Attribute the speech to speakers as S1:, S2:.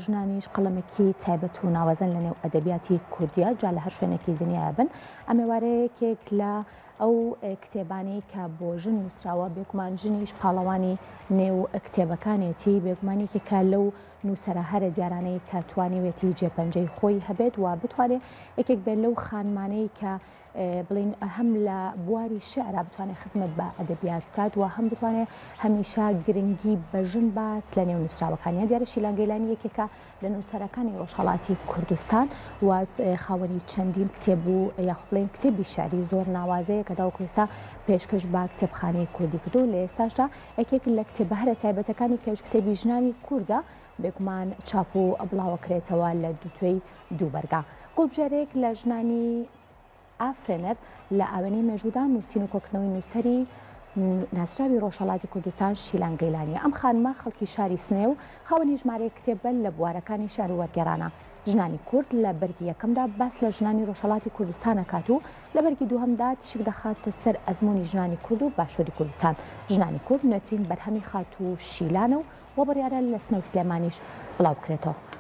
S1: ژنانیش قەڵەمێکی تایبەت و ناوەزەن لە نێو ئەدەبیاتی کوردیە جا لە هەر شوێنێکی دنیای بن ئەمێوارەیەکێک لە ئەو کتێبانەی کە بۆ ژن نووسراوە بێگومان ژنیش پاڵەوانی نێو کتێبەکانێتی بێگومانێکێکە لەو نووسەرە هەرە دیارانەی کە توانیوێتی جێپەنجەی خۆی هەبێت و بتوانێت یەکێک بێت لەو خانمانەی کە بڵین هەم لە بواری شعرا بتوانێت خزمەت بە ئەدەبیات بکات و هەم بتوانێت هەمیشە گرنگی بە ژن بات لە نێو نووسراوەکانیە دیارە شیلان گەیلانی یەکێکە لە نووسەرەکانی ڕۆژهەڵاتی کوردستان و خاوەنی چەندین کتێب و یاخود بڵین کتێبی شعری زۆر ناوازەیە کە داوەکو ئێستا پێشکەش بە کتێبخانەی کوردی کردو لە ئێستاشدا یەکێک لە کتێبە هەرە تایبەتەکانی کەوش کتێبی ژنانی کووردە بێگومان چاپ و بڵاوکرێتەوە لە دووتوێی دووبەرگا گوڵبژێرێک لە ژنانی ئافرێنەر لە ئاوێنەی مێژوودا نووسین و کۆکردنەوەی نووسەری ناسراوی ڕۆژهەڵاتی کوردستان شیلان گەیلانیە ئەم خانمە خەڵکی شاری سنێ و خاوەنی ژمارەیە کتێبە لە بوارەکانی شار و وەرگێڕانە ژنانی کورد لە بەرگی یەکەمدا باس لە ژنانی ڕۆژهەڵاتی کوردستان ئەکات و لە بەرگی دووهەمدا تشک دەخاتە سەر ئەزمموی ژنانی کورد و باشووری کوردستان ژنانی کورد نوێترین بەرهەمی خات و شیلانە و بۆ بڕیارە لە سنە و سلێمانیش بڵاو بکرێتەوە